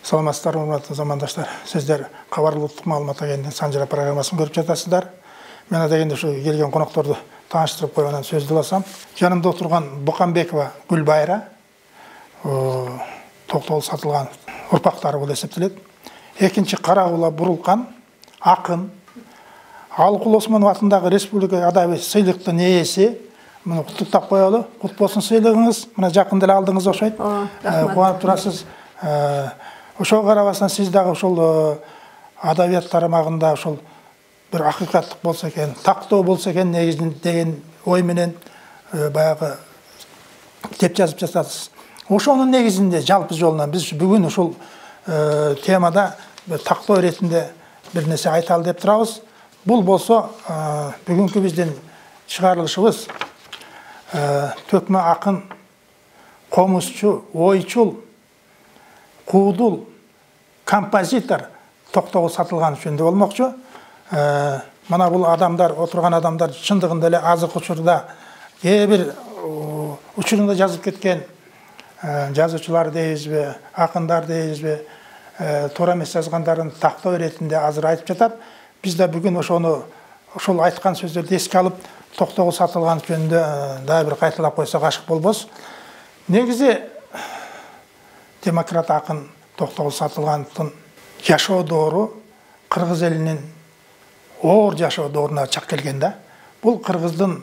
Саламатсыздар, урматтуу замандаштар. Сиздер Кабар улуттук маалымат агенттигинин Санжара программасын көрүп жатасыздар. Мен адегенде ушу келген конокторду тааныштырып койгондан сөз кыласам. Жанымда отурган Буканбекова Гүлбайра, Токтогул Сатылганов урпактары болуп эсептелет. Экинчи Карагула Бурулкан акын, Алыкул Осмонов атындагы республика адабий сыйлыктын ээси. Муну куттуктап коелу. Кут болсун сыйлыгыңыз. Мына жакында эле алдыңыз окшойт. Кубанып турасыз. Ошого карабастан сиз дагы ошол адабият тармагында ошол бир акыйкаттык болсо экен, тактоо болсо экен негизинде деген ой менен баягы китеп жазып жатасыз. Ошонун негизинде жалпы жолунан биз бүгүн ушул темада тактоо иретинде бир нерсе айталы деп турабыз. Бул болсо бүгүнкү биздин чыгарылышыбыз төкмө акын, комузчу, ойчул, куудул, композитор Токтогул Сатылганов жөнүндө болмокчу. Мана бул адамдар, отурган адамдар чындыгында эле азыркы учурда кээ бир учурунда жазып кеткен жазуучулар дейбизби, акындар дейбизби, туура эмес жазгандарын тактоо иретинде азыр айтып жатат. Биз да бүгүн ошол айткан сөздөрдү эске алып, Токтогул Сатылганов жөнүндө дагы бир кайталап койсок ашык болбос. Негизи демократ акын Токтогул Сатылгановдун жашоо доору кыргыз элинин оор жашоо дооруна чак келген да. Бул кыргыздын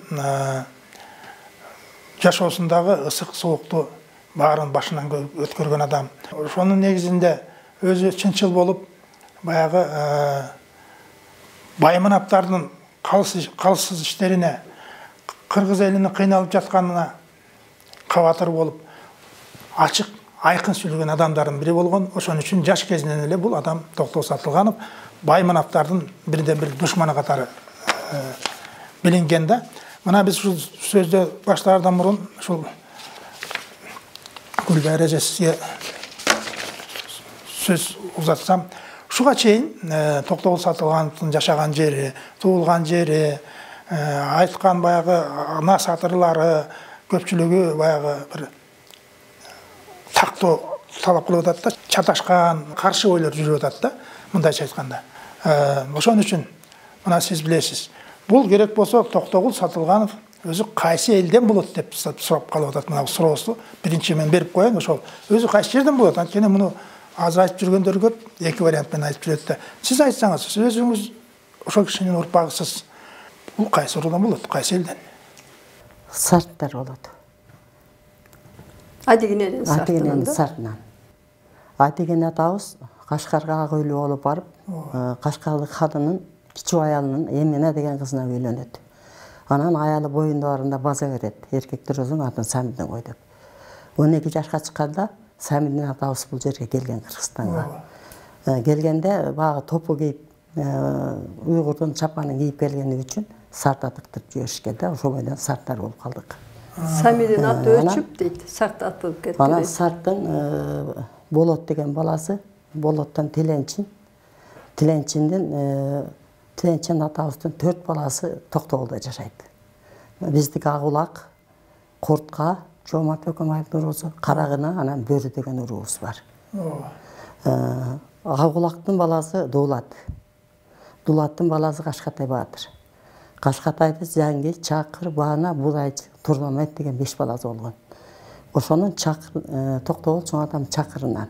жашоосундагы ысык суукту баарын башынан өткөргөн адам. Ошонун негизинде өзү чынчыл болуп, баягы байманаптардын калсыз иштерине, кыргыз элинин кыйналып жатканына кабатыр болуп, ачык айкын сүйлөгөн адамдардын бири болгон. Ошон үчүн жаш кезинен эле бул адам Токтогул Сатылганов байманаптардын бирден бир душманы катары билинген да. Мына биз ушул сөздү баштаардан мурун ушул Гүлбайра эжесине сөз узатсам, ушуга чейин Токтогул Сатылгановдун жашаган жери, туулган жери, айткан баягы насатырлары көпчүлүгү баягы бир тактоо талап кылып атат да, чаташкан, каршы ойлор жүрүп атат да, мындайча айтканда. Ошон үчүн мына сиз билесиз, бул керек болсо Токтогул Сатылганов өзү кайсы элден болот деп сурап калып атат. Мына суроосу биринчи мен берип коеюн. Ошол өзү кайсы жерден болот? Анткени муну азыр айтып жүргөндөр көп, эки вариант менен айтып жүрөт да. Сиз айтсаңыз, сиз өзүңүз ошол кишинин урпагысыз. Бул кайсы урудан болот? Кайсы элден? Сарттар болот. Адегенеден сартынан. Адеген атабыз Кашкарга ак үйлүү болуп барып, Кашкарлык ханынын кичүү аялынын Эмине деген кызына үйлөнөт. Анан аялы боюндарында база берет. Эркектер өзүң атын Самидин кой деп. 12 жашка чыкканда Самидин атабыз бул жерге келген Кыргызстанга. Келгенде багы топу кийип, уйгурдун чапанын кийип келгени үчүн сарта тыктырып жиберишкен да. Ошол бойдон сарттар болуп калдык. Самидин аты өчүп дейт, сарт атылып кетти. Анан сарттын Болот деген баласы, Болоттон Тиленчин, Тиленчин атабыздын 4 баласы Токтогулда жашайт. Биздики Агулак, Куртка, Жомарт Өкөмаевдин уруусу, Карагына, анан Бөрү деген уруубуз бар. Агулактын баласы Дулат. Дулаттын баласы Кашкатай Баатыр. Кашкатайды Жаңги, Чакыр, Баана, Будайчы, Турнамет деген 5 баласы болгон. Ошонун Токтогул чоң адам Чакырынан.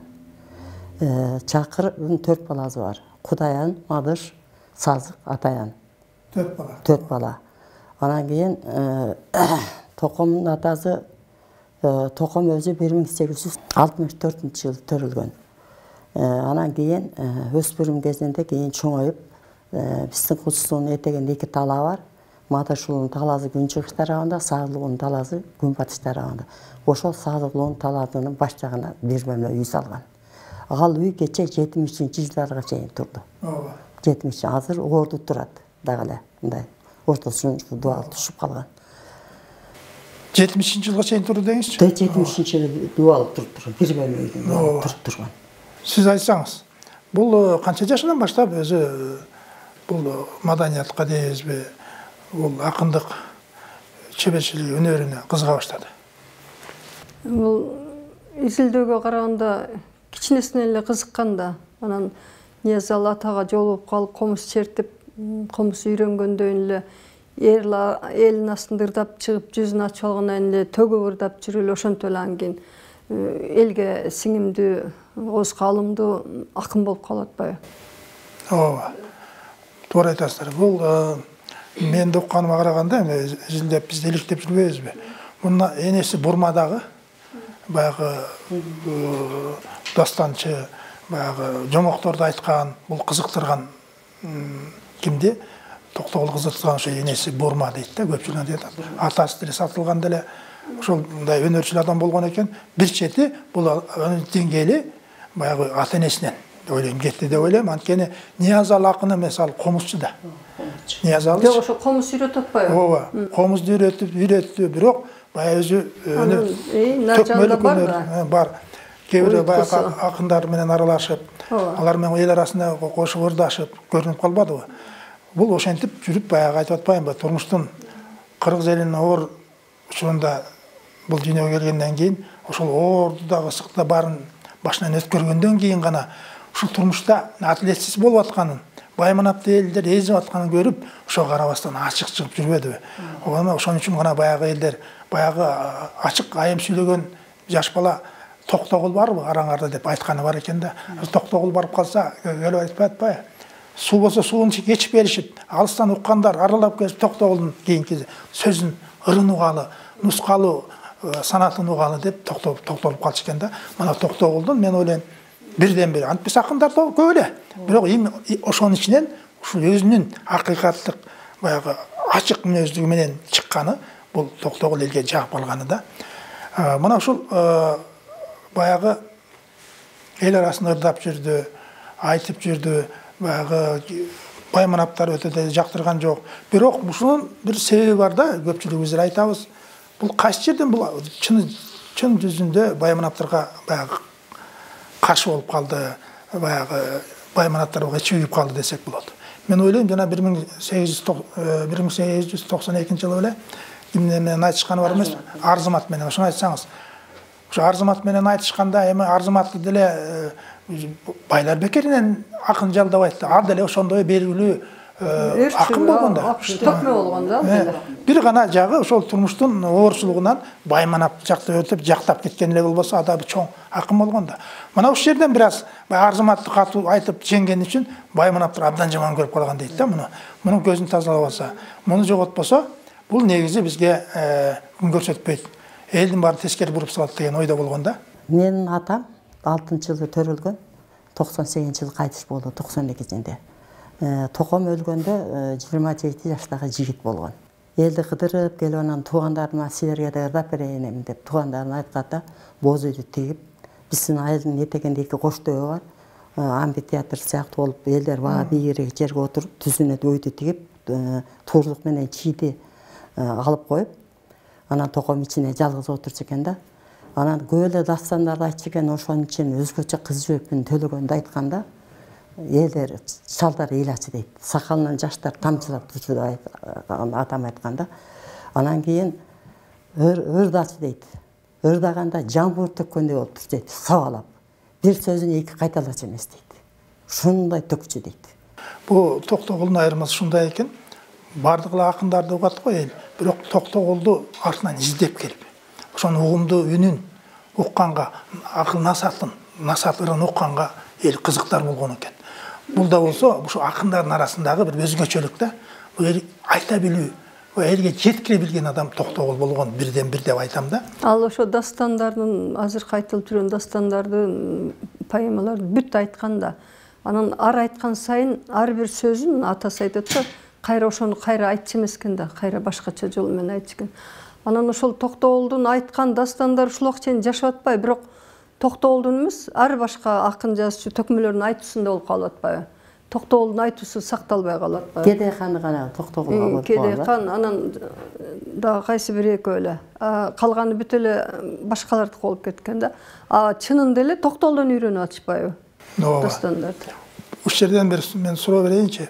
Чакырдын 4 баласы бар. Кудаян, Мадыш, Сазык, Атаян. 4 бала. 4 бала. Анан кийин Токомдун атасы Током өзү 1864-жылы төрүлгөн. Анан кийин өспүрүм кезинде кийин чоңоюп, биздин Кучсуунун этегинде 2 тала бар. Мадыш уулунун таласы күнчыгыш тарабында, Сазык уулунун таласы күнбатыш тарабында. Ошол Сазык уулунун талаатынын баш жагына бир бөлмө үй салган. Ал үй кече 70-жылдарга чейин турду. 70, азыр орду турат дагы эле, мындай. Ортосун дуал түшүп калган. 70-жылга чейин турду деңизчи? 70-жылы дуал туруп, бир бөлмө үйдүн дуалы туруп турган. Сиз айтсаңыз, бул канча жашынан баштап өзү бул маданиятка дейбизби, бул акындык чеберчилиги өнөрүнө кызыга баштады? Бул изилдөөгө караганда кичинесинен эле кызыккан да. Анан Ниязалы атага жолугуп калып, комуз чертип, комуз үйрөнгөндөн эле элин астында ырдап чыгып, жүзүн ачып алгандан эле төгүп ырдап жүрүп эле ошентип эле анан кийин элге сиңимдүү, Оозго алымдуу акын болуп калып атпайбы? Ооба. Туура айтасыздар. Бул мен укканыма караганда изилдеп биз иликтеп жүрбөйбүзбү? Муну энеси Бурмадагы баягы дастанчы, баягы жомокторду айткан, бул кызыктырган кимди? Токтогул кызыктырган ошо энеси Бурма дейт да, көпчүлүк айтат. Атасы деле сатылган деле ошондой өнөрчүл адам болгон экен. Бир чети бул деңгээли баягы ата энесинен ойлойм кетти деп ойлойм. Анткени Ниязалы акын эмес, ал комузчу да. Ниязалы. Жок, ошо комуз үйрөтүп атпайбы? Ооба. Комузду үйрөттү, бирок баягы өзү началда бар. Бар. Кээ бирөө баягы акындар менен аралашып, алар менен эл арасында кошуп ырдашып көрүнүп калбадыбы? Бул ошентип жүрүп баягы айтып атпаймынбы? Турмуштун кыргыз элинин оор учурунда бул дүйнөгө келгенден кийин, ошол оордагы ысыкта баарын башынан өткөргөндөн кийин гана ушул турмушта адилетсиз болуп атканын, байманапты элдер эзип атканын көрүп, ошого карабастан ачык чыгып жүрбөдүбү? Ошон үчүн гана баягы элдер, баягы ачык айым сүйлөгөн жаш бала Токтогул барбы араңарда деп айтканы бар экен да. Токтогул барып калса, өлүп айтпай атпайбы? Суу болсо суун кечип келишип, алыстан уккандар аралап келип Токтогулдун кийинки сөзүн ырын угалы, нускалуу, санатын угалы деп токтолуп калчу экен да. Мына Токтогулдун мен ойлойм бирден бир антпес акындар да көп эле. Бирок ошонун ичинен ушул өзүнүн акыйкаттык баягы ачык мүнөздүгү менен чыкканы бул Токтогул элге жагып калганы да. Мына ушул баягы эл арасында ырдап жүрдү, айтып жүрдү, баягы байманаптар өтө да жактырган жок. Бирок ушунун бир себеби бар да, көпчүлүгүбүз айтабыз. Бул кайсы жерден бул чын жүзүндө байманаптарга баягы каршы болуп калды, баягы байманаптар чүйүп калды десек болот. Мен ойлойм, жана 1892 жылы эле эмне менен айтышканы бар эмес, Арзымат менен ошону айтсаңыз. Ошо Арзымат менен айтышканда эми Арзыматты деле байлар бекеринен акын жалдабайт. Ал деле ошондой белгилүү акын болгон да. Төкмө болгон да. Бир гана жагы ошол турмуштун оорчулугунан байманап жакта өтүп жактап кеткен эле болбосо, ада бир чоң акын болгон да. Мына ушул жерден бир аз Арзыматты катуу айтып жеңген үчүн байманаптар абдан жаман көрүп калган дейт да муну. Мунун көзүн тазалабаса, муну жоготпосо, бул негизи бизге күн көрсөтпөйт. Элдин баары тескери буруп салат деген ойдо болгон да. Менин атам 6-жылы төрөлгөн, 98-жылы кайтыш болду, 92-жинде. Током өлгөндө 27 жаштагы жигит болгон. Элди кыдырып келип анан туугандарыма силерге да ырдап берейин деп туугандарына айтканда боз үйдү тигип, биздин айылдын этегинде коштөбү бар, амфитеатр сыяктуу болуп элдер бага бийирээк жерге отуруп, түзүнө өйдү тигип, туурлук менен чийди алып коюп, анан током ичине жалгыз отурчу экен да. Анан көп эле дастандарды айтчу экен, ошонун үчүн өзгөчө кыз жөөпүн төлөгөндү айтканда, элдер шалдар ыйлачы дейт. Сакалынан жаштар тамчылап турчу деп атам айтканда. Анан кийин ырдачы дейт. Ырдаганда жамбыр төккөндөй болуп турчу дейт, сабалап. Бир сөзүн эки кайталачу эмес дейт. Ушундай төкчү дейт. Бул Токтогулдун айырмасы ушундай экен. Бардык эле акындарды угат го эл, бирок Токтогулду артынан издеп келип, ошонун угумдуу үнүн укканга, акыл насат ырын укканга эл кызыктар болгон экен. Бул да болсо, ушу акындардын арасындагы бир өзгөчөлүк да. Бул эл айта билүү, элге жеткире билген адам Токтогул болгон бирден бир деп айтам да. Ал ошо дастандардын, азыркы айтылып жүргөн дастандардын, поэмаларды бүт айтканда, анан ар айткан сайын ар бир сөзүн атасы айтат да, кайра ошону кайра айтчу эмес экен да, кайра башкача жол менен айтчу экен. Анан ошол Токтогулдун айткан дастандар ушулга чейин жашап атпайбы, бирок Токтогулдун эмес, ар башка акын жазуучу төкмөлөрдүн айтуусунда болуп калып атпайбы. Токтогулдун айтуусу сакталбай калып атпайбы. Кедей ханы гана Токтогулга болуп калды. Кедей хан, анан дагы кайсы бир экөө эле. Калганы бүт эле башкалардыкы болуп кеткен да. Чынында эле Токтогулдан үйрөнүп атышпайбы дастандарды. Ушул жерден бир мен суроо берейинчи.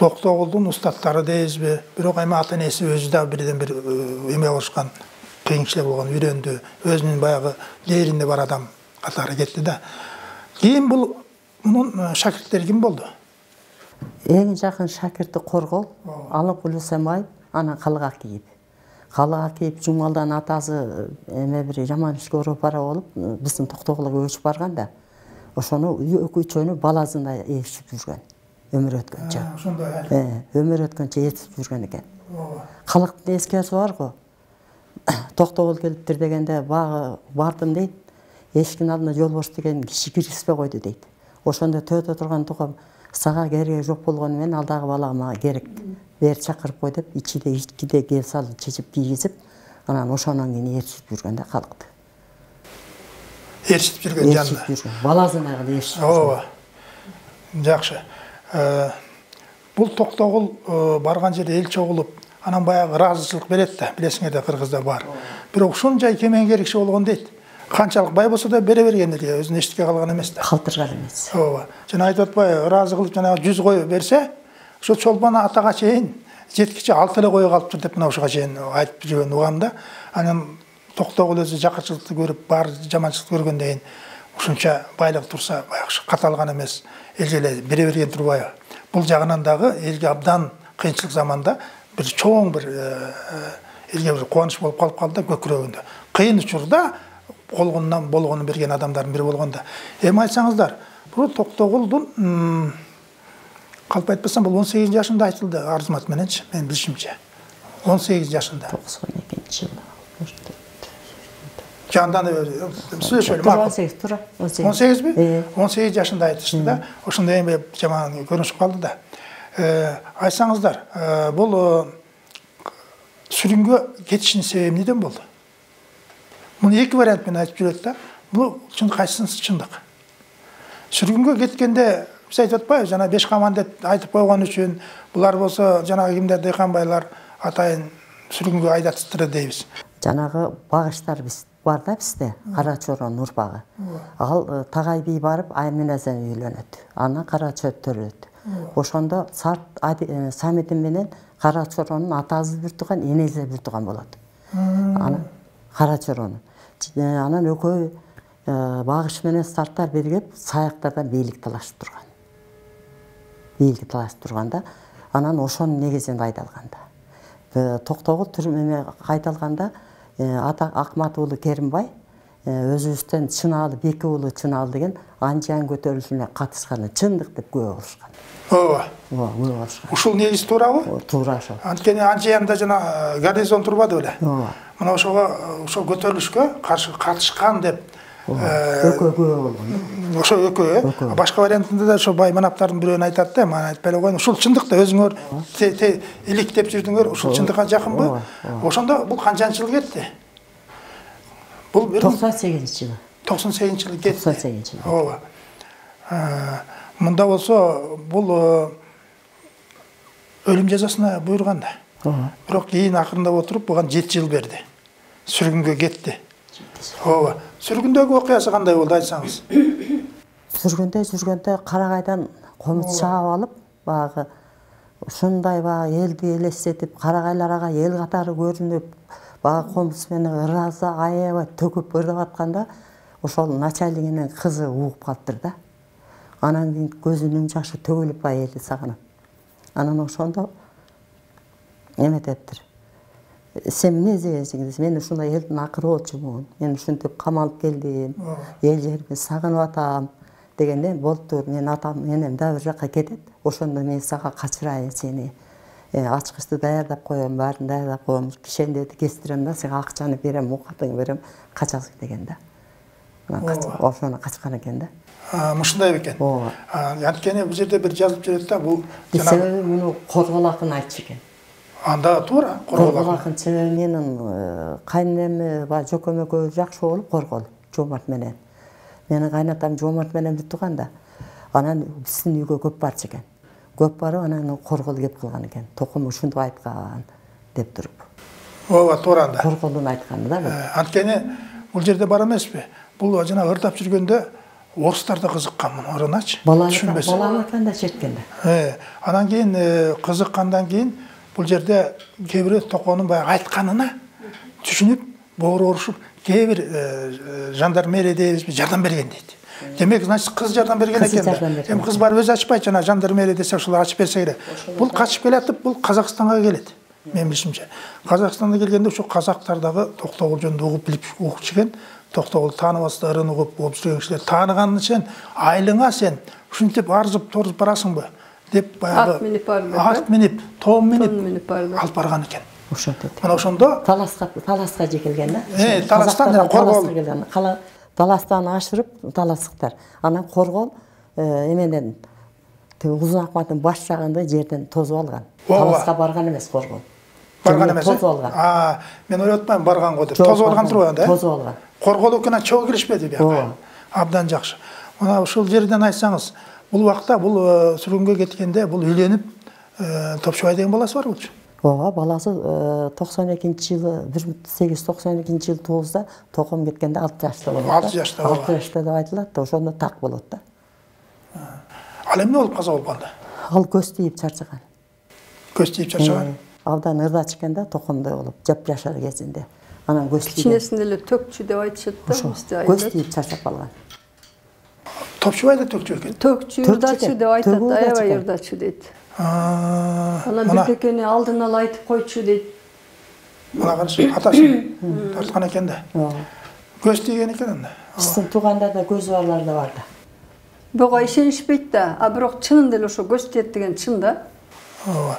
Токтогулдун устаттары дейбизби, бирок эми ата энеси өзү да бирден бир эме болушкан, кыйынчылык болгон, үйрөндү, өзүнүн баягы дээринде бар адам катары кетти да. Кийин бул мунун шакирттери ким болду? Эң жакын шакирти Коргол, Алыкулу Семай, анан Калыга кийип. Калыга кийип Жумалдан атасы эме бир жаман ишке уруп бара болуп, биздин Токтогулга көчүп барганда, ошону үчөөнү баласында ээрчип жүргөн. Өмүр өткөнчө. Ошондой. Өмүр өткөнчө ээрчип жүргөн экен. Калыктын эскерси бар го. Токтогул келиптир дегенде багы бардым дейт. Эшиктин алдына жолбош деген киши киргизбей койду дейт. Ошондо төтө турган тукам сага кереги жок болгону менен алдагы балага мага керек. Бер чакырып кой деп, ичиде кел салып чечип кийгизип, анан ошондон кийин ээрчип жүргөн да калыкты. Ээрчип жүргөн жанында. Ээрчип жүргөн. Баласына ээрчип. Ооба. Жакшы. Бул Токтогул барган жерде эл чогулуп, анан баягы ыраазычылык берет да, билесиңер да кыргызда бар. Бирок ушунчай кемеңгер киши болгон дейт. Канчалык бай болсо да бере берген эле, өзүн эчтеке калган эмес да. Калтырган эмес. Ооба. Жана айтып атпайбы, ыраазы кылып жана 100 кой берсе, ошо чолпон атага чейин жеткиче 6 эле кой калыптыр деп мына ушуга чейин айтып жүргөн угамда. Анан Токтогул өзү жакырчылыкты көрүп, бар жаманчылыкты көргөндөн кийин ушунча байлык турса, баягы каталган эмес, элге эле бере берген турбайбы. Бул жагынан дагы элге абдан кыйынчылык заманда бир чоң бир элге бир кубаныч болуп калып калды да көкүрөгүндө. Кыйын учурда болгонунан болгону берген адамдардын бири болгонда. Эми айтсаңыздар, бул Токтогулдун калп айтпасам бул 18 жашында айтылды Арзымат мененчи, мен билишимче. 18 жашында. 92-жылы. Жандан сөйлөшөлү макул. 18 тура. 18 18 жашында айтышты да. Ошондой эми жаман көрүнүшүп калды да. Айтсаңыздар, бул сүрүнгө кетишинин себеби эмнеден болду? Муну эки вариант менен айтып жүрөт да. Бул кайсынысы чындык? Сүргүнгө кеткенде биз айтып атпайбы, жана беш каман деп айтып койгон үчүн, булар болсо жанагы кимдер дыйканбайлар атайын сүргүнгө айдатыптыр дейбиз. Жанагы багыштар биз бар да бизде, Кара Чоронун урпагы. Ал Тагай бий барып Айменазен үйлөнөт. Анан Кара Чөт төрөт. Ошондо Самидин менен Кара Чоронун атасы бир тууган, энеси бир тууган болот. Анан Кара Чоронун. Анан экөө багыш менен Сарттар биригип Саяктардан бийлик талашып турган. Бийлик талашып турганда, анан ошонун негизинде айдалганда. Токтогул түрмөмө кайталганда Акмат уулу Керимбай өзүбүздөн Чынаалы, Беки уулу Чынаалы деген Анжан көтөрүлүшүнө катышканы чындык деп күбө болушкан. Ооба. Ооба, күбө болушкан. Ушул негиз туурабы? Туура ошол. Анткени Анжанда жана гарнизон турбады беле? Ооба. Мына ошол көтөрүлүшкө каршы катышкан деп экөө күбө болгон. Ошо экөө. Башка вариантында да ошо бай манаптардын бирөөнү айтат да, мана айтпай эле коеюн. Ушул чындык да өзүңөр илик деп жүрдүңөр, ушул чындыкка жакынбы? Ошондо бул канчанчы жыл кетти? Бул 98-жылы. 98-жылы кетти. 98-жылы. Ооба. Мында болсо бул өлүм жазасына буйрган да. Бирок кийин акырындап отуруп буга 7 жыл берди. Сүргүнгө кетти. Ооба. Сүргүндөгү окуясы кандай болду айтсаңыз? Жүргөндө Карагайдан комут чаап алып, багы ушундай багы элди элестетип, Карагайларга эл катары көрүнүп, багы комут менен ыраазы аябай төгүп ырдап атканда, ошол начальнигинин кызы угуп калыптыр да. Анан кийин көзүнүн жашы төгүлүп элди сагынып. Анан ошондо эметептир. Сен эмне издегенсиң? Мен ушундай элдин акыры болчумун. Мен ушинтип камалып келдим. Эл жеримди сагынып атам дегенде болуптур. Мен атам менен да бир жакка кетет. Ошондо мен сага качырайын сени. Ачкычты даярдап коем, баарын даярдап коем. Кишендерди кестирем да, сага акчаны берем, мукатыңды берем, качасың деген да. Ошону качкан экен да. Мушундай бекен. Ооба. Анткени бул жерде бир жазып жүрөт да, бул себеби муну Коргол акын айтчу экен. Анда туура, Коргол акын менин кайненем ба жөкөм экөө жакшы болуп Коргол, Жомарт менен. Менин кайнатам Жомарт менен бир тууган да. Анан биздин үйгө көп барчу экен. Көп барып анан Коргол кеп калган экен. Токум ушунду айткан деп туруп. Ооба, туура анда. Корголдун айтканы да бул. Анткени бул жерде бар эмеспи? Бул жана ырдап жүргөндө орустар да кызыккан муну ырыначы. Баланыкан да четкен да. Анан кийин кызыккандан кийин бул жерде кээ бирөө Токонун баягы айтканына түшүнүп, боор урушуп, кээ бир жандармерия дейбизби жардам берген дейт. Демек, значит, кыз жардам берген экен да. Эми кыз барып өзү ачпайт, жана жандармерия десе ошолор ачып берсе керек. Бул качып келатып, бул Казакстанга келет. Мен билишимче. Казакстанда келгенде ошо казактардагы Токтогул жөнүндө угуп билип укчу экен. Токтогул тааныбастарын угуп, жүргөн кишилер тааныганы сен айылыңа сен ушинтип арзып торузуп барасыңбы деп баягы ат минип барды. Ат минип, тоом минип барды. алып барган экен. Ошо деди. Мына ошондо таласка же келген да. Таластан жана Коргол. Таластан ашырып таластыктар. Анан Коргол эменен Узун Акматтын баш жагында жерден тозуп алган. Таласка барган эмес Коргол. Барган эмес. Тозуп алган. Мен ойлоп атпаймын барган го деп. Тозуп алган турбайбы да? Тозуп алган. Коргол экена чогуу киришпеди бияка. Абдан жакшы. Мына ушул жерден айтсаңыз, бул убакта бул сүргүнгө кеткенде бул үйлөнүп Топчубай деген баласы бар болчу. Ооба, баласы 92-жылы 1892-жылы тугузда током кеткенде 6 жашта болот. 6 жашта. 6 жашта деп айтылат да, ошондо так болот да. Ал эмне болуп каза болуп калды? Ал көз тийип чарчаган. Көз тийип чарчаган. Абдан ырда чыкканда токомдой болуп, жап жашар кезинде. Анан көз тийип. Кичинесинде эле төкчү деп айтышат да, бизде көз тийип чарчап калган. Топчубай да төкчү экен. Төкчү, ырдачы деп айтат, аябай ырдачы дейт. Анан бирдекени алдын ала айтып койчу дейт. Мына карашы, атасын тарткан экен да. Көз тийген экен анда. Биздин туугандарда көзү барлар да бар да. Буга ишенишпейт да, а бирок чынында эле ошо көз тиет деген чын да. Ооба.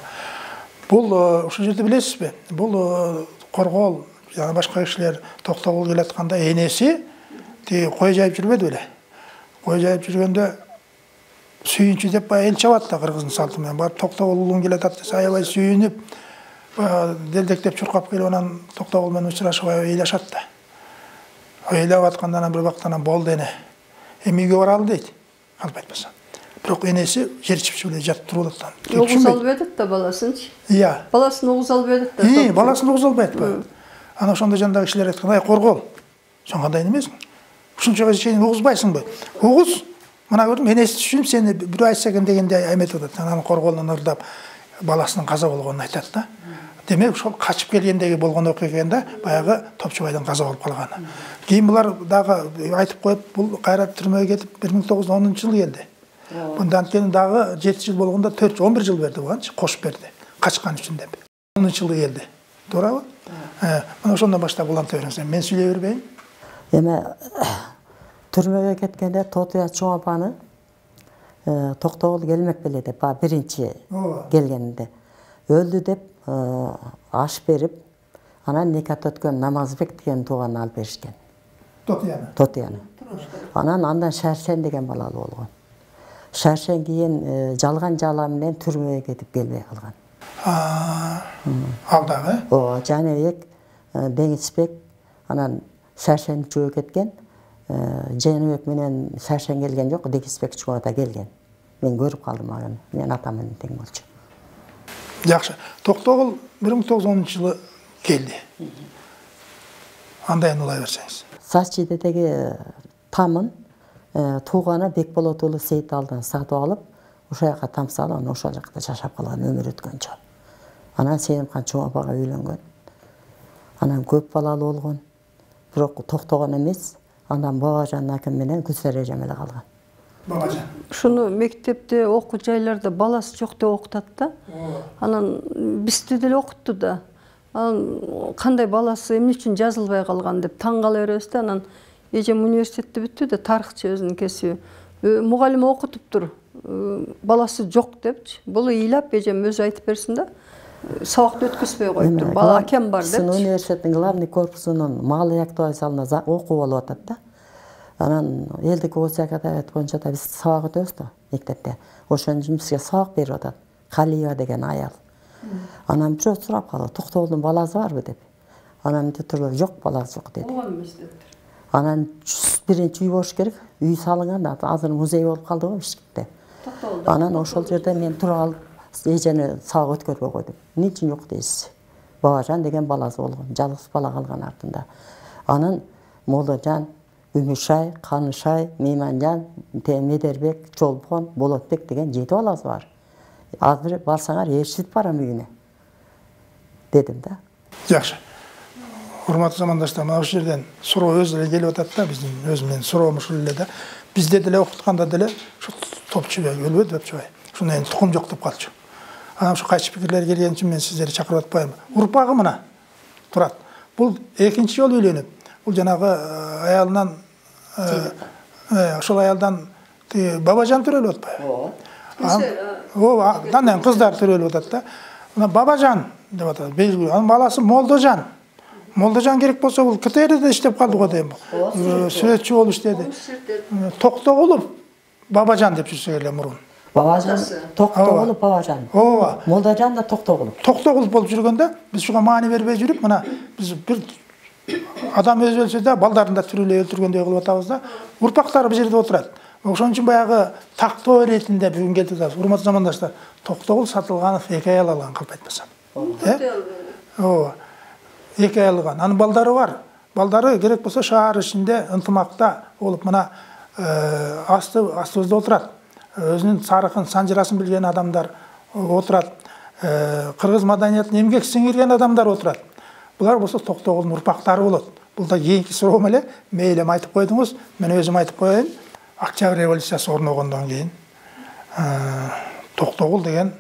Бул ушул жерде билесизби? Бул Коргол жана башка кишилер Токтогул келатканда энеси тиги кой жайып жүрбөдү беле? Кой жайып жүргөндө сүйүнчү деп баягы эл чабат да кыргыздын салты менен. Барып Токтогул уулуң келатат десе аябай сүйүнүп, делдектеп чуркап келип анан Токтогул менен учурашып аябай ыйлашат да. Ыйлап атканда анан бир убактан болду эне. Эми үйгө баралы дейт. Алып айтпаса. Бирок энеси жер чипчип эле жатып туруп атат. Огуз алып едет да баласынчы. Iya. Баласын огуз алып едет да. Баласын огуз албайт. Анан ошондо жандагы кишилер айткан, "Ай Коргол, сен кандай эмесиң? Ушунчага чейин огузбайсыңбы? Огуз, мына көрдүм, энеси түшүнүп сени бирөө айтса экен дегенде эметип атат." Анан Корголдон ырдап баласынын каза болгонун айтат да. Демек ошол качып келгендеги болгон окуя экен да, баягы Топчубайдын каза болуп калганы. Кийин булар дагы айтып коюп, бул кайра түрмөгө кетип 1910-жылы келди. Bundan keyin dağı 7 yıl болгондо 11 жыл берди буганчы, кошуп берди. Качкан үчүн деп. 10-жылы келди. Туурабы? Мына ошондон баштап уланта бериңиз. Мен сүйлөй бербейин. Эми түрмөгө кеткенде Тотуя чоң апаны Токтогул келмек беле деп, биринчи келгенинде. Өлдү деп аш берип, анан никат өткөн Намазбек деген тууганын алып беришкен. Тотуяны. Андан Шаршен деген балалы болгон. Шаршен кийин жалган жала менен түрмөгө кетип келбей калган. Ал дагы? Ооба, Жаныбек, Деңизбек, анан Шаршен чөгө кеткен. Жаныбек менен Шаршен келген жок, Деңизбек чөгө келген. Мен көрүп калдым аны. Мен атам менен тең болчу. Жакшы. Токтогул 1910-жылы келди. Андайын улай берсеңиз. Сачидеги тамын тууганы Бекболот уулу Сейиталдан сатып алып, ошол жака там салып, анан ошол жакта жашап калган өмүр өткөнчө. Анан Сенимхан чоң апага үйлөнгөн. Анан көп балалуу болгон. Бирок токтогон эмес. Андан Бабажан аким менен Гүлсара эжем эле калган. Бабажан. Ушуну мектепте, окуу жайларда баласы жок деп окутат да. Анан бизди деле окутту да. Анан кандай баласы эмне үчүн жазылбай калган деп таң кала беребиз да. Анан эжем университетти бүттү да, тарыхчы өзүнүн кесиби. Мугалим окутуптур. Баласы жок депчи. Бул ыйлап эжем өзү айтып берсин да. Сабакты өткөзбөй коюптур. Бала акем бар депчи. Университеттин главный корпусунун малый актовый залында окуу болуп атат да. Анан элдик окуу секретарият боюнча да биз сабак өтөбүз да мектепте. Ошонун бизге сабак берип атат. Калиева деген аял. Анан бирөө сурап калды, Токтогулдун баласы барбы деп. Анан дептир, жок, баласы жок деди. Анан биринчи үй болуш керек. Үй салынган, азыр музей болуп калды го Бишкекте. Анан ошол жерде мен туруп алып эжени сабак өткөрбөй койдум. Эмне үчүн жок дейсиз? Бабажан деген баласы болгон, жалгыз бала калган артында. Анан Молдожан, Үмүшай, Канышай, Мейманжан, Медербек, Чолпон, Болотбек деген 7 баласы бар. Азыр барсаңар ээрчитип барам үйүнө. Дедим да. Жакшы. Урматтуу замандаштар, мына ушул жерден суроо өзү эле келип атат да, биздин өзүмдүн суроом ушул эле да. Бизде деле окутканда деле ушу топчубай өлбөдү депчүбай. Ушундан кийин тукум жок деп калчу. Анан ушу кайчы пикирлер келген үчүн мен сиздерди чакырып атпайм. Урпагы мына турат. Бул экинчи жолу үйлөнүп. Бул жанагы аялынан ошол аялдан Бабажан төрөлүп атпайбы? Ооба, андан кыздар төрөлүп атат да. Мына Бабажан деп атат. Анын баласы Молдожан. Молдожан керек болсо бул КТРде иштеп калды го дейм. Сүрөтчү болуп иштеди. Токтогулов Бабажан деп жүрсө эле мурун. Бабажан, Токтогулов Бабажан. Ооба. Молдожан да Токтогулов. Токтогулов болуп жүргөндө биз шуга маани бербей жүрүп, мына биз бир адам өзү өлсө да балдарын да түрүлөй өлтүргөндөй кылып атабыз да. Урпактары бул жерде отурат. Ошон үчүн баягы тактоо иретинде бүгүн келип атабыз. Урматтуу замандаштар, Токтогул Сатылганов 2 аял алган калп айтпасам. Ооба. 2 аял алган. Анын балдары бар. Балдары керек болсо шаар ичинде ынтымакта болуп мына астыбызда отурат. Өзүнүн тарыхын, санжырасын билген адамдар отурат. Кыргыз маданиятын эмгек сиңирген адамдар отурат. Булар болсо Токтогулдун урпактары болот. Бул да кийинки суроом эле. Мейлем айтып койдуңуз. Мен өзүм айтып коеюн. Октябрь революциясы орногондон кийин Токтогул деген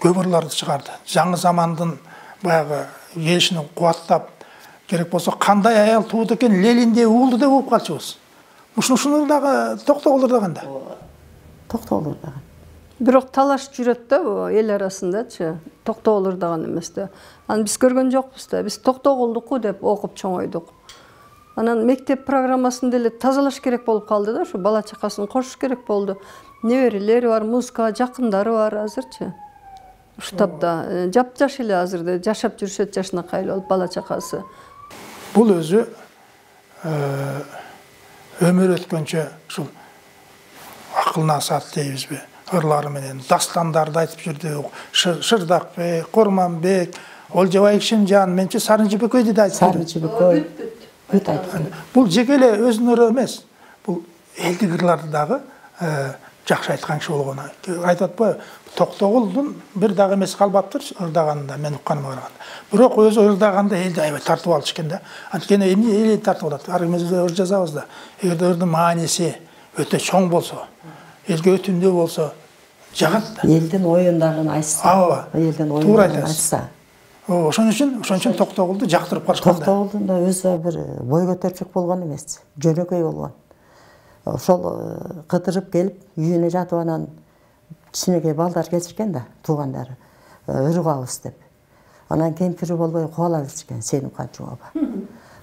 көп ырларды чыгарды. Жаңы замандын баягы келишин кубаттап, керек болсо кандай аял тууду экен, Ленинде уулду деп угуп калчубуз. Ушунур дагы Токтогулдур дагы. Токтогулдур дагы. Бирок талаш жүрөт да эл арасындачы. Токтогулдур дагы эмес да. Аны биз көргөн жокпуз да. Биз Токтогулдуку деп окуп чоңойдук. Анан мектеп программасын деле тазалаш керек болуп калды да, ушу бала чакасын кошуш керек болду. Неберелери бар, музыкага жакындары бар азырчы. Уштапта жапжаш эле азырда жашап жүрүшөт жашынакай болуп бала чакасы. Бул өзү өмүр өткөнчө ушул акылына саат дейбизби? Ырлары менен дастандарды айтып жүрдү. Шырдакбек, Курманбек, Олжобай Ишимжан, менчи Сарынжыбекөйдү да айтып жүрдү. Сарынжыбекөй бүт айтты. Бул жеке эле өзүнүн ыры эмес. Бул элдик ырларды дагы жакшы айткан киши болгону айтып атпайбы? Токтогулдун бир дагы эмес калбаптыр ырдаганында, мен укканыма караганда. Бирок өзү ырдаганда элди аябай тартып алчу экен да. Анткени эмне эл тартып алат? Ар ким өзү ыр жазабыз да. Эгерде ырдын мааниси өтө чоң болсо, элге өтүмдүү болсо, жагат да. Элдин оюндарын айтса. Ооба. Элдин оюндарын айтса. Ошон үчүн Токтогулду жактырып калышкан да. Токтогулдун да өзү бир бой көтөрчүк болгон эмес, жөнөкөй болгон. Ошол кыдырып келип, үйүнө жатып анан кичинекей балдар келишкен да, туугандары. Ыргабыз деп. Анан кемпири болбой кубала беришкен, сени канчугаба.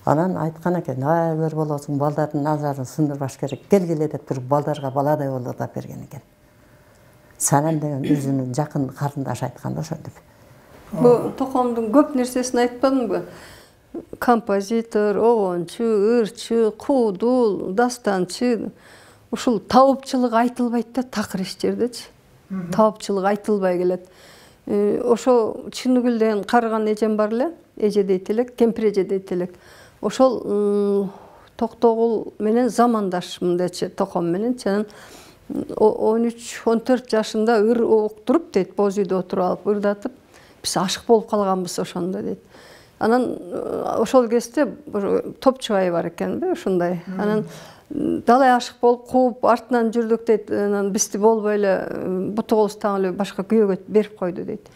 Анан айткан экен, "Ай, өр болосуң, балдардын назарын сындырбаш керек. Келгиле" деп туруп балдарга баладай болдурдап берген экен. Санан деген өзүнүн жакын карындашы айткан да ошентип. Бу токомдун көп нерсесин айтпадыңбы? Композитор, огончу, ырчы, куудул, дастанчы. Ушул таапчылык айтылбайт да такыр иштердечи. Таапчылык айтылбай келет. Ошо Чыныгүлден карыган эжем бар эле, эже дейт элек, кемпир эже дейт элек. Ошол Токтогул менен замандаш мындайчы, током мененчи. 13-14 жашында ыр уктуруп дейт, боз үйдө отуруп алып ырдатып, биз ашык болуп калганбыз ошондо дейт. Анан ошол кезде Топчубай бар экенби, ушундай. Анан далай ашык болуп кууп артынан жүрдүк дейт. Анан бизди болбой эле буту колустан эле башка күйөөгө берип койду дейт.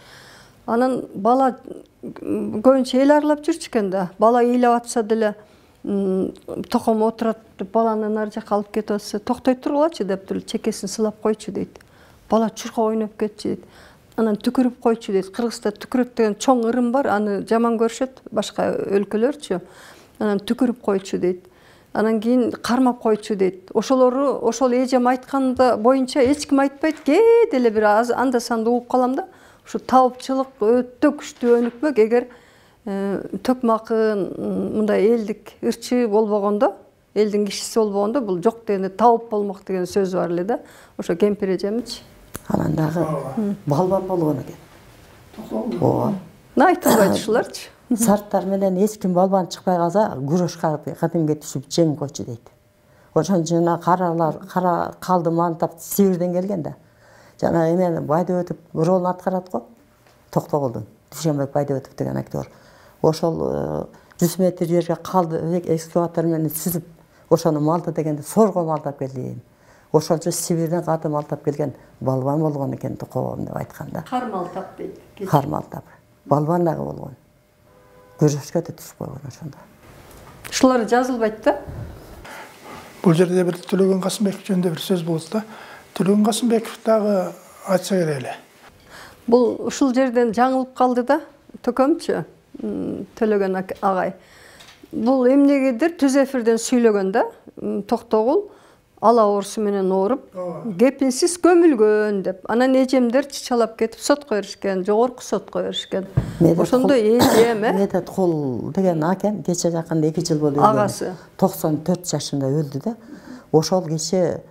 Анан бала көбүнчө эл аралап жүрчү экен да. Бала ыйлап атса деле током отурат деп баланы нары жака алып кетип атса, токтой тургулачы деп туруп чекесин сылап койчу дейт. Бала чурка ойноп кетчү дейт. Анан түкүрүп койчу дейт. Кыргызда түкүрөт деген чоң ырым бар, аны жаман көрүшөт башка өлкөлөрчү. Анан түкүрүп койчу дейт. Анан кийин кармап койчу дейт. Ошол эжем айтканда боюнча эч ким айтпайт. Кээ деле бир анда санда угуп калам да. Ушу таапчылык өтө күчтүү өнүкмөк. Эгер Төкмакын мындай элдик ырчы болбогондо, элдин кишиси болбогондо бул жок дегенде таап болмок деген сөз бар эле да. Ошо кемпир эжемичи. Анан дагы балбан болгон экен. Ооба. Айтылбайт ушуларчы. Сарттар менен эч ким балбан чыкпай калса, күрөшкө кадимге түшүп жеңип койчу дейт. Ошон жана кара калды мантап Сибирден келген да. Жана эмени Байдөбөтүп ролун аткарат го. Токтогулдун Дүйшөнбек Байдөбөтүп деген актер. Ошол 100 метр жерге қалды, экскаватор менен сүзүп, ошону малды дегенде сорго малдап келдим. Ошончо Сибирден каты малтап келген балбан болгон экен Токобом деп айтканда. Кар малтап дейт. Кар малтап. Балбан дагы болгон. Күрөшкө да түшүп койгон ошондо. Ушулар жазылбайт да? Бул жерде бир Төлөгөн Касымбеков жөнүндө бир сөз болот да. Төлөгөн Касымбеков дагы айтса керек эле. Бул ушул жерден жаңылып калды да, төкөмчү, Төлөгөн агай. Бул эмнегедир түз эфирден сүйлөгөн да, Токтогул ала оорусу менен ооруп, кепинсиз көмүлгөн деп. Анан эжемдер чычалап кетип сотко беришкен, жогорку сотко беришкен. Ошондо эжем, Медет Кул деген акен, кече жакында 2 жыл болду. Агасы 94 жашында өлдү да. Ошол киши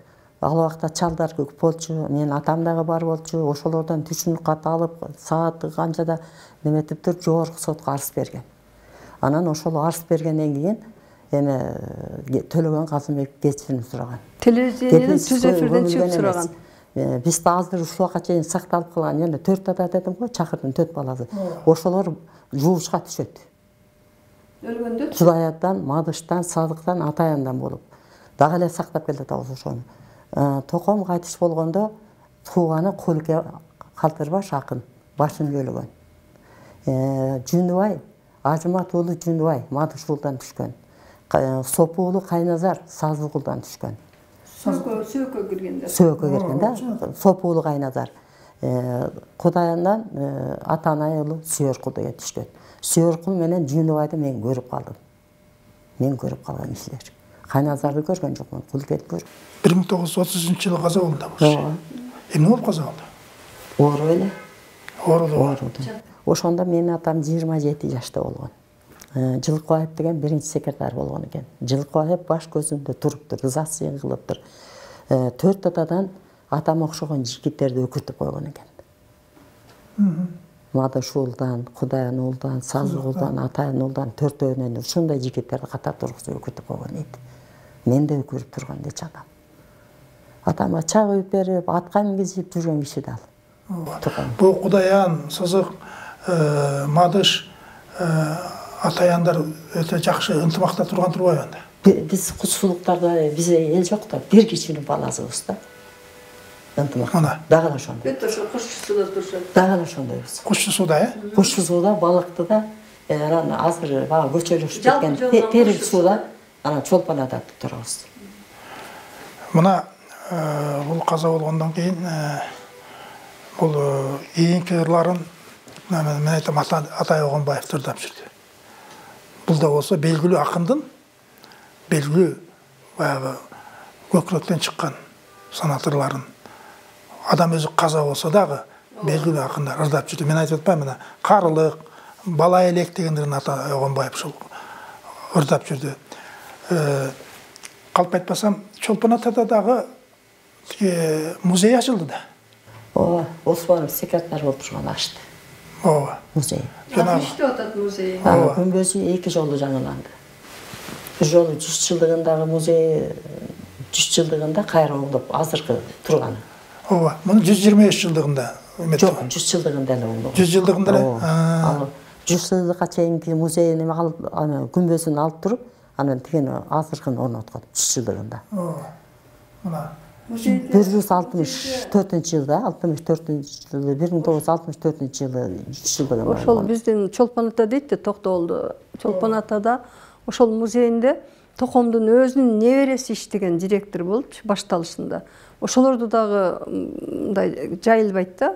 ал убакта чалдар көп болчу, менин атам дагы бар болчу. Ошолордон түшүнүк кат алып, сааты канчада неметип туруп жогорку сотко арыз берген. Анан ошол арыз бергенден кийин эми Төлөгөн Касымбек кечирим сураган. Телевизиянын түз эфирден чыгып сураган. Биз да азыр ушул убакка чейин сакталып калган, жана 4 ата дедим го, чакырдым 4 баласы. Ошолор жуушка түшөт. Өлгөндө Жудаяттан, Мадыштан, Садыктан, Атаяндан болуп. Дагы эле сактап келе атабыз ошону. Током кайтыш болгондо тууганы Кулке Калтырбаш акын башын бөлөгөн. Жүндүбай, Ажымат уулу Жүндүбай Мадыш уулдан түшкөн. Сопу уулу Кайназар Сазыгулдан түшкөн. Сөөккө киргенде. Сөөккө киргенде Сопу уулу Кайназар. Кудайандан Атанай уулу Сүйөркул деген түшкөн. Сүйөркул менен Жүндүбайды мен көрүп калдым. Мен көрүп калган кишилер. Кайназарды көргөн жокмун, Кулкети көрүп. 1930-жылы каза болду да. Эмне болуп каза болду? Ооруп эле. Ооруду. Ошондо менин атам 27 жашта болгон. Жылкыбаев деген биринчи секретарь болгон экен. Жылкыбаев баш көзүндө туруптур, ызасы кылыптыр. 4 атадан атам окшогон жигиттерди өкүртүп койгон экен. Мадыш уулдан, Кудаян уулдан, Сазык уулдан, Атайын уулдан 4-өөнөн ушундай жигиттерди катар тургузуп өкүртүп койгон эди. Мен де өкүрүп турган дечи атам. Атама чак үйүп берип, атка мингизип жүргөн киши да ал. Бул Кудаян, Сазык, Мадыш, Атаяндар өтө жакшы ынтымакта турбайбы анда? Биз кушсулуктарда бизде эл жок да, бир кишинин баласыбыз да. Ынтымак. Дагы да ошондой. Бүт ошо Кушчусуда турушат. Дагы да ошондойбуз. Кушчусуда, Кушчусуда, балыкты да, анан азыр бага көчөлөшүп кеткен терил сууда, анан чолпон ата турабыз. Мына бул каза болгондон кийин бул кийинки ырларын мен айтам Атай Огонбаев тырдап жүрдү. Бул да болсо белгилүү акындын, белгилүү баягы көкүрөктөн чыккан санатырларын адам өзү каза болсо дагы белгилүү акындар ырдап жүрдү. Мен айтып атпайм, мына Карылык, Бала элек дегендерин Атай Огонбаев ушул ырдап жүрдү. Калп айтпасам, Чолпон атада дагы музей ачылды да. Ооба, Осмонов секретарь болуп турган ачты. Ооба. Музей. Иштеп атат музей. Күнбөзү 2 жолу жаңыланды. Бир жолу 100 жылдыгындагы музей 100 жылдыгында кайра оңдоп азыркы турганы. Ооба, муну 123 жылдыгында. Жок, 100 жылдыгында эле оңдоп. 100 жылдыгында эле. Ал 100 жылдыкка чейинки музейин күнбөзүн алып туруп, анан тиген азыркын орноткон 100 жылдыгында. Мына 1964-жылда, 1964-жылы 100 жылдыгында. Ошол биздин Чолпон ата дейт да, Токтогулду. Чолпон атада ошол музейинде Токомдун өзүнүн небереси иштеген директор болчу башталышында. Ошолорду дагы мындай жайылбайт да.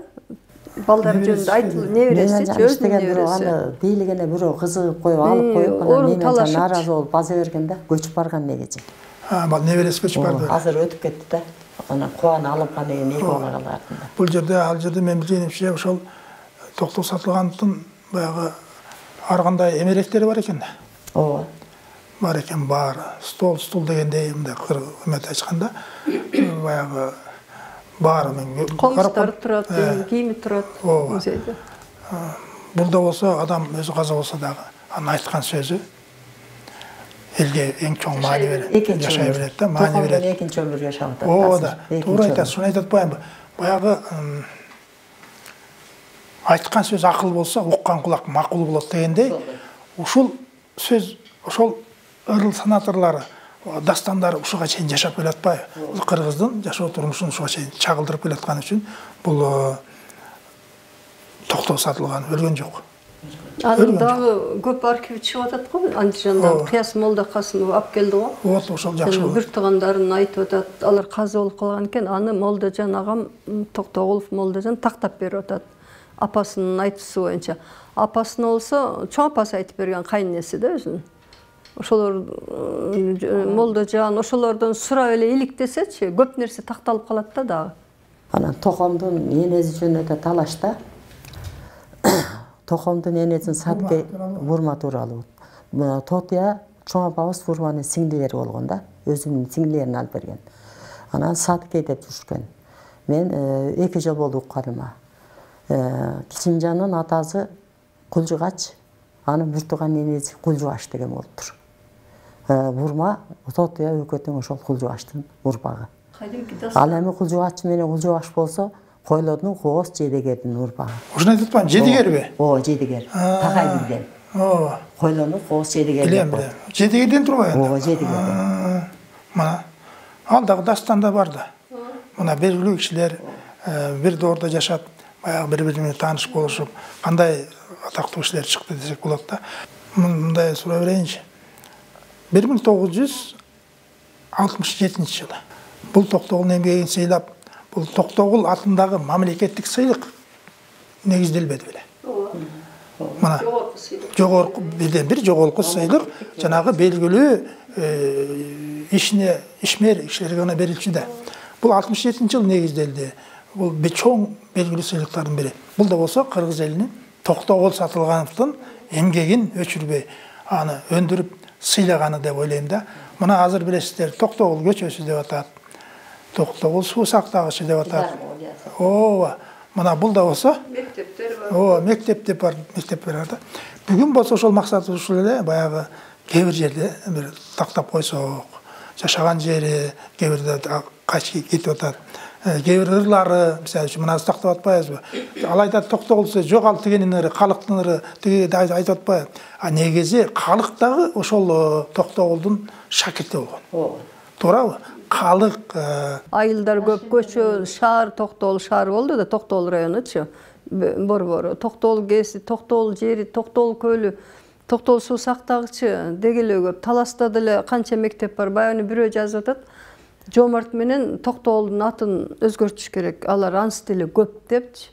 Балдар жөнүндө айтылып, небереси, өзүнүн небереси. Бийлигине бирөө кызыгып коюп, алып коюп, анан менен нааразы болуп база берген да, көчүп барган негизи. Бал небереси көчүп барды. Азыр өтүп кетти да. Анан кубаны алыпкан деген 2 бала калды артында. Бул жерде, ал жерде мен билгенимче ошол Токтог Сатылгановдун баягы ар кандай эмеректери бар экен да. Ооба. Бар экен, бар. Стол дегендей мындай кырмет ачканда баягы бар мен Комустар турат, кийими турат музейде. Бул да болсо адам өзү каза болсо дагы анын айткан сөзү элге эң чоң маани берет, жашай берет да, маани берет. Экинчи өмүр жашап атат. Ооба, туура айтасыз, шуну айтып атпаймынбы? Баягы айткан сөз акыл болсо, уккан кулак макул болот дегендей, ушул сөз ошол ырыл санаторлары дастандары ушуга чейин жашап келатпайбы? Бул кыргыздын жашоо турмушун ушуга чейин чагылдырып келатканы үчүн бул токтоо сатылган, өлгөн жок. Анын дагы көп архив чыгып атат го, Андижандан Кыяс Молда Касымов алып келди го. Вот ошол жакшы болот. Бир туугандарын айтып атат, алар каза болуп калган экен, аны Молдажан агам Токтогулов Молдажан тактап берип атат. Апасынын айтуусу боюнча. Апасына болсо, чоң апасы айтып берген кайненеси да өзүнүн. Ошолор Молдажан ошолордон сурап эле иликтесечи, көп нерсе такталып калат да дагы. Анан Токомдун энеси жөнүндө талашта Токомдун энесин Сатке Бурма тууралуу. Тотия чоң апабыз Бурманын сиңдилери болгон да, өзүнүн сиңдилерин алып берген. Анан Сатке деп жүргөн. Мен 2 жыл болду укканыма. Кичимжандын атасы Кулжугач, анын бир тууган энеси Кулжугач деген болуптур. Бурма Тотия өкөтүн ошол Кулжугачтын урпагы. Ал эми Кулжугач менен Кулжугач болсо, Койлодун Кооз Жедегердин урпагы. Ушуну айтып атпаймынбы? Жедегерби? Ооба, Жедегер. Такай билген. Ооба. Койлодун Кооз Жедегер. Билем. Жедегерден турбайбы? Ооба, Жедегерден. Мына ал дагы дастанда бар да. Мына белгилүү кишилер бир доордо жашап, баягы бири-бири менен тааныш болушуп, кандай атактуу кишилер чыкты десек болот да. Мындай сурай берейинчи. 1967 жылы бул Токтогулдун эмгегин сыйлап, бул Токтогул атындагы мамлекеттик сыйлык негизделбеди беле. Мына жогорку бирден бир жогорку сыйлык жанагы белгилүү ишмер кишилерге гана берилчү да. Бул 67 жыл негизделди. Бул чоң белгилүү сыйлыктардын бири. Бул да болсо кыргыз элинин Токтогул Сатылгановдун эмгегин өчүрбөй аны өндүрүп сыйлаганы деп ойлойм да. Мына азыр билесиздер, Токтогул көчөсү деп атат. Токтогул суу сактагычы деп атат. Ооба. Мына бул да болсо мектептер бар. Ооба, мектеп бар да. Бүгүн болсо ошол максаты ушул эле, баягы кээ бир жерде бир тактап койсок, жашаган жери кээ бирде качып кетип атат. Кээ бир ырлары, мисалы үчүн мына тактап атпайбызбы? Ал айтат Токтогул жок ал тигенин ыры, калктын ыры, тиги айтып атпайбы? А негизи калк дагы ошол Токтогулдун шакирти болгон. Ооба. Туурабы? Калык айылдар көп көчө, шаар Токтогул шаар болду да, Токтогул районучу. Борбору, Токтогул кээси, Токтогул жери, Токтогул көлү, Токтогул суу сактагычы дегеле көп. Таласта деле канча мектеп бар. Баягы бирөө жазып атат. Жомарт менен Токтогулдун атын өзгөртүш керек. Алар анс деле көп депчи.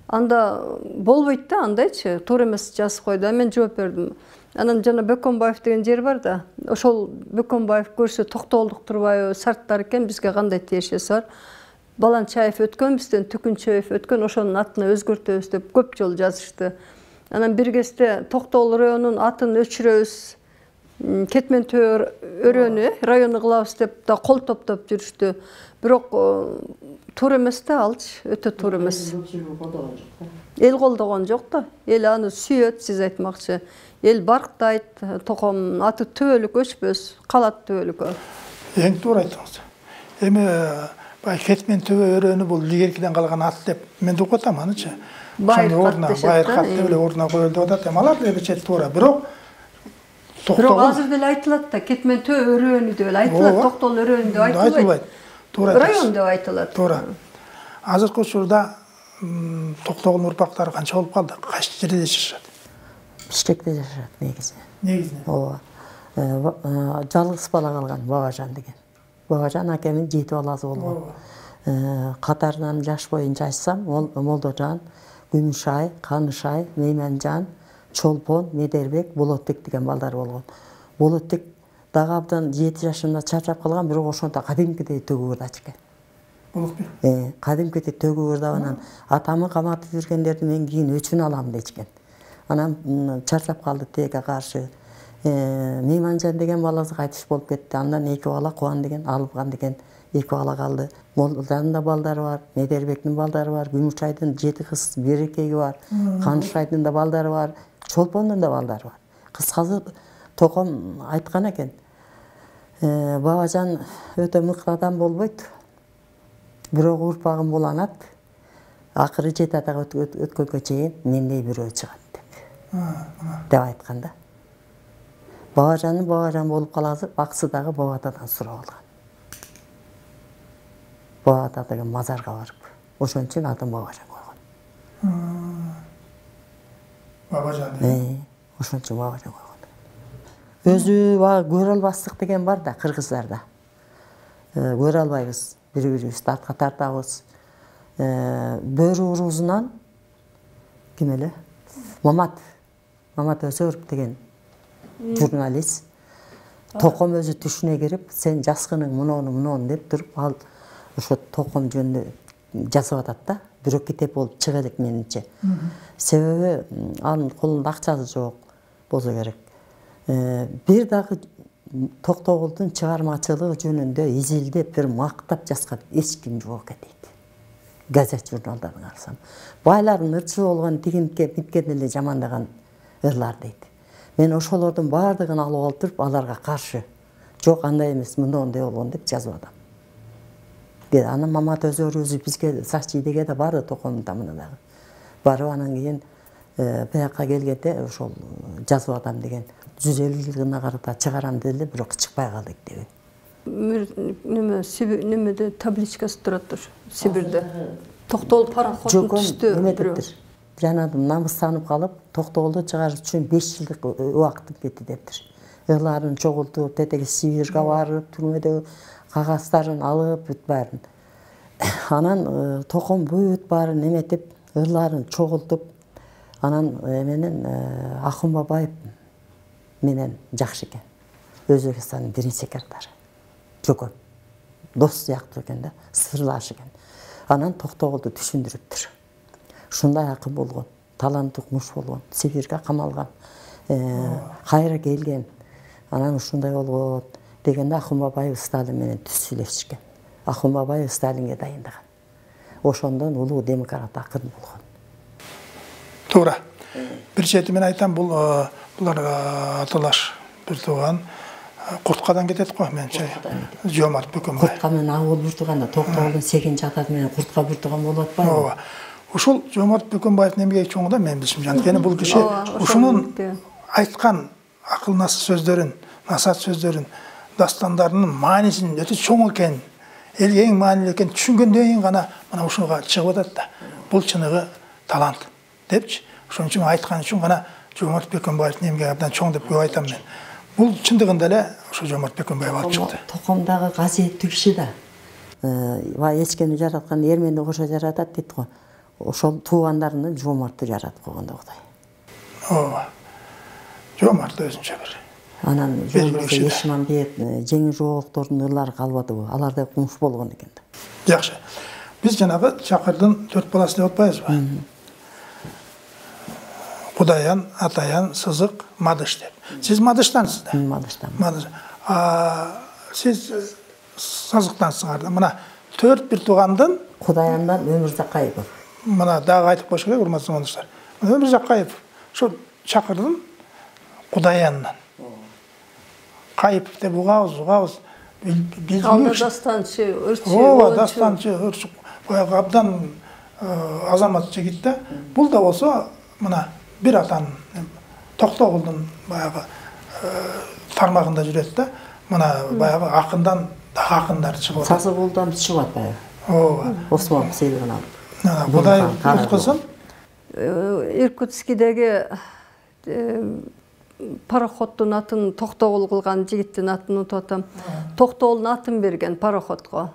Анда болбойт да андайчы. Туура эмес жазып койду. Мен жооп бердим. Анан жана Бөкөнбаев деген жер бар да. Ошол Бөкөнбаев көрсө Токтогулдук турбайбы, сарттар экен, бизге кандай тиешеси бар. Баланчаев өткөн, бизден Түкүнчөев өткөн, ошонун атын өзгөртөбүз деп көп жолу жазышты. Анан бир кезде Токтогул районунун атын өчүрөбүз, Кетмен Төө өрөөнү району кылабыз деп да кол топтоп жүрүштү. Бирок туура эмес да алчы, өтө туура эмес. Эл колдогон жок да. Эл аны сүйөт, сиз айтмакчы. Эл барктайт, Током аты төбөлүк өчпөс, калат төбөлүккө. Эң туура айттыңыз. Эми бай Кетмен Төө өрөөнү бул илгеркиден калган ат деп мен деп атам анычы. Байыркат деп эле ордуна коюлду деп атат. Алар деле чет туура. Бирок азыр деле айтылат да, Кетмен Төө өрөөнү деп эле айтылат, Токтогул өрөөнү деп айтылбайт. Туура. Район деп айтылат. Туура. Азыркы учурда Токтогулдун урпактары канча болуп калды? Кайсы жерде жашашат? Бишкекте жашашат негизи. Негизинен. Ооба. Жалгыз бала калган Бабажан деген. Бабажан акемин 7 баласы болгон. Катарынан жаш боюнча айтсам, Молдожан, Күмүшай, Канышай, Мейманжан, Чолпон, Медербек, Болотбек деген балдар болгон. Болотбек дагы абдан 7 жашында чарчап калган, бирок ошонто кадимкидей төгүрдач экен. Болотбек. Кадимкидей төгүрдап анан атамын каматып жүргөндөрдүн мен кийин өчүн алам дечкен. Анан чарчап калды тегге каршы. Мейманжан деген баласы кайтыш болуп кетти. Андан 2 бала Кубан деген, Алыбган деген 2 бала калды. Молданын да балдары бар, Медербектин балдары бар, Күмүшайдын 7 кыз, бир экеги бар, Канышайдын да балдары бар, Чолпондун да балдары бар. Кыскасы Током айткан экен. Бабажан өтө мыкты адам болбойт. Бирок урпагым буланат. Акыры 7 атага өткөнгө чейин мендей бирөө чыгат деп айткан да. Бабажаны бабажан болуп каласы аксы дагы баба атадан сурап алган. Баба ата деген мазарга барып, ошон үчүн атын бабажан койгон. Бабажан. Ошон үчүн бабажан койгон. Өзү баягы көрө албастык деген бар да кыргыздарда. Көрө албайбыз, бири-бирибизди атка тартабыз. Бөрү уруусунан ким эле? Мамат Өзөров деген журналист. Током өзү түшүнө кирип, сен жаскының муну деп туруп, ал ошо током жөнүндө жазып атат да. Бирок китеп болуп чыга элек менимче. Себеби анын колунда акчасы жок болсо керек. Бир дагы Токтогулдун чыгармачылыгы жөнүндө изилдеп бир мактап жазган эч ким жок экен дейт. Газет журналдарын карасам. Байлардын ырчы болгон тигинке биткен эле жамандаган ырлар дейт. Мен ошолордун баардыгын алып алып туруп, аларга каршы жок андай эмес, мындай болгон деп жазып атам. Анан Мамат Өзөров бизге Сачидеге да барды, Токомдун тамына дагы. Барып анан кийин бияка келгенде ошол жазып атам деген 150 жылына карата чыгарам деди, бирок чыкпай калдык деби. Немеде табличкасы турат Сибирде. Токтогул пароходун түштү. Жанагы намыстанып калып, Токтогулду чыгарыш үчүн 5 жылдык убакыт кетти дептир. Ырларын чогултуп, тетеги Сибирге барып, түрмөдө кагаздарын алып, бүт баарын. Анан Током бүт баарын эметип, ырларын чогултуп, анан менен Акын Бабаев менен жакшы экен. Өзбекстандын биринчи секретары. Жокон. Дос сыяктуу экен да, сырлаш экен. Анан Токтогулду түшүндүрүптүр. Ушундай акын болгон, талант укмуш болгон, Сибирге камалган, кайра келген. Анан ушундай болгон дегенде Акын Бабаев Сталин менен түз сүйлөшүшкөн. Акын Бабаев Сталинге дайындаган. Ошондон улуу демократ акын болгон. Туура. Бир чети мен айтам, булар аталаш бир тууган Курткадан кетет го менче. Жомарт Бөкөнбай. Куртка менен Агыл Буртуганда Токтогулдун 8-чи атасы менен Куртка Буртуган болуп атпайбы? Ооба. Ушул Жомарт Бөкөнбаевдин эмгеги чоң да, мен билишимче. Анткени бул киши ушунун айткан акыл насыт сөздөрүн, насаат сөздөрүн, дастандарынын маанисин өтө чоң экен, элге эң маанилүү экен түшүнгөндөн кийин гана мына ушуга чыгып атат да. Бул чыныгы талант депчи. Ошон үчүн айткан үчүн гана Жомарт Бөкөнбаевдин эмгеги абдан чоң деп көп айтам мен. Бул чындыгында эле ошо Жомарт Бөкөнбаев алып чыкты. Токомдагы касиеттүү киши да. Эчкени жараткан эрменди кошо жаратат дейт го. Ошол туугандарынан Жомартты жаратып койгон да Кудай. Ооба. Жомарт өзүнчө бир. Анан Ешманбет, жеңил жоолуктордун ырлары калбадыбы? Алар да кумуш болгон экен да. Жакшы. Биз жанагы Чакырдын 4 баласы деп атпайбызбы? Кудаян, Атаян, Сызык, Мадыш деп. Сиз Мадыштансыз да? Мадыштан. Сиз Сазыктансыңар да. Мына 4 бир туугандын Кудаяндан Өмүрзакаев. Мына дагы айтып коюш керек, урматтуу замандаштар. Өмүрзакаев ошо Чакырдын Кудаянынан. Кайыпов деп угабыз. Ал дастанчы, ырчы. Ооба, дастанчы, ырчы. Баягы абдан азамат жигит да. Бул да болсо мына бир атанын Токтогулдун баягы тармагында жүрөт да. Мына баягы акындан дагы акындар чыгып атат. Сазыгулдан чыгып атпайбы? Ооба. Осмон сыйлыгын алып. Кудай уткузун. Иркутскидеги пароходдун атын Токтогул кылган жигиттин атын утуп атам. Токтогулдун атын берген пароходго.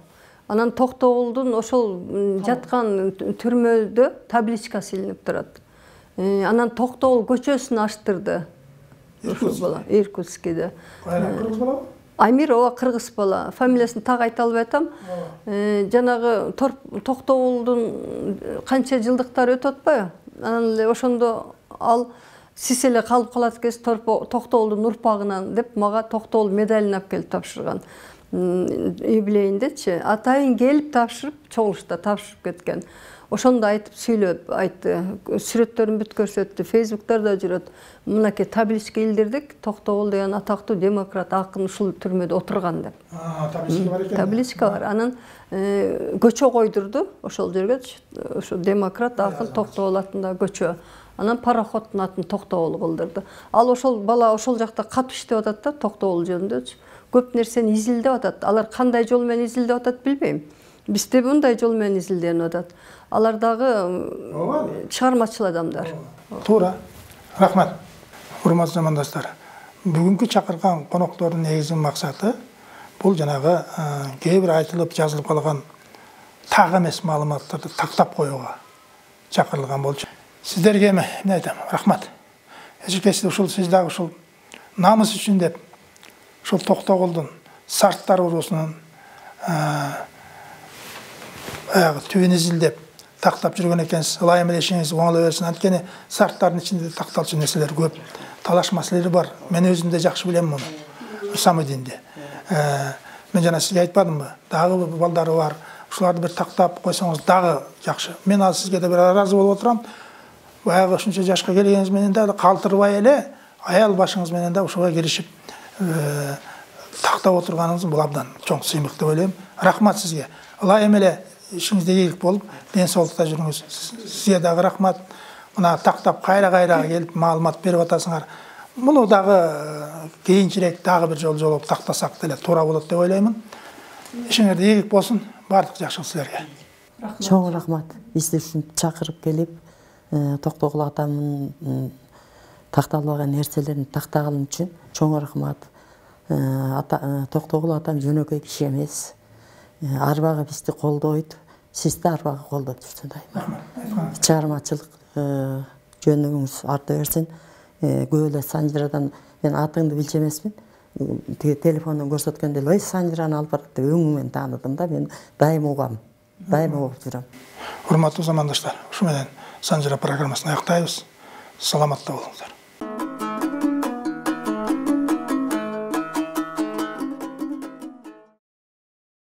Анан Токтогулдун ошол жаткан түрмөдө табличкасы илинип турат. Анан Токтогул көчөсүн аштырды. Ушул бала Иркутскиде. Кыргыз балабы? Амир ооба кыргыз бала. Фамилиясын так айта албай атам. Жанагы Токтогулдун канча жылдыктары өтүп атпайбы? Анан эле ошондо ал сиз эле калып калат экенсиз Токтогулдун урпагынан деп мага Токтогул медалын алып келип тапшырган. Юбилейиндечи атайын келип тапшырып, чогулушта тапшырып кеткен. ошондо айтып сүйлөп айтты, сүрөттөрүн бүт көрсөттү, Facebooktарда жүрөт. Мынакей табличка илдирдик, Токтогул деген атактуу демократ акын ушул түрмөдө отурган деп. Табличка бар экен. Табличка бар. Анан көчө койдурду ошол жерге, ошо демократ акын Токтогул атындагы көчө. Анан пароходдун атын Токтогул кылдырды. Ал ошол бала ошол жакта катып иштеп атат да, Токтогул жөнүндө көп нерсени изилдеп атат. Алар кандай жол менен изилдеп атат билбейм. Бизде мындай жол менен изилденип атат. Алар дагы чыгармачыл адамдар. Туура. Рахмат. Урматтуу замандаштар. Бүгүнкү чакырган коноктордун негизги максаты бул жанагы кээ бир айтылып жазылып калган так эмес маалыматтарды тактап коюуга чакырылган болчу. Сиздерге эми эмне айтам? Рахмат. Эжекеси ушул сиз дагы ушул намыс үчүн деп ушул Токтогулдун Сарттар уруусунун түбүн изилдеп тактап жүргөн экенсиз. Ылайым эле ишиңиз оңоло берсин. Анткени Сарттардын ичинде такталчу нерселер көп. Талаш маселелери бар. Мен өзүм да жакшы билем муну. Самыдинде. Мен жана сизге айтпадымбы? Дагы балдары бар. Ушуларды бир тактап койсоңуз дагы жакшы. Мен ал сизге да бир ыраазы болуп отурам. Баягы ушунча жашка келгениңиз менен да калтырбай эле аял башыңыз менен да ушуга киришип тактап отурганыңыз бул абдан чоң сыймык деп ойлойм. Рахмат сизге. Ылайым эле ишиңизде ийгилик болуп, ден соолукта жүрүңүз. Сизге дагы рахмат. Мына тактап кайра келип маалымат берип атасыңар. Муну дагы кийинчерээк дагы бир жолу тактасак деле туура болот деп ойлоймун. Ишиңерде ийгилик болсун. Бардык жакшы силерге. Чоң рахмат. Бизди ушинтип чакырып келип, Токтогул атамдын такталбаган нерселерин тактагалым үчүн чоң рахмат. Токтогул атам жөнөкөй киши эмес. Арбага бизди колдойт. Сиз да арбага колдоп жүрсүңөр. Чыгармачылык жөнүгүңүз арта берсин. Көп эле Санжирадан мен атыңды билчү эмесмин. Телефондон көрсөткөндө эле Санжираны алып барат деп өңүмөн тааныдым да, мен дайым угам. Дайым угуп жүрөм. Урматтуу замандаштар, ушу менен Санжира программасын аяктайбыз. Саламатта болуңуздар.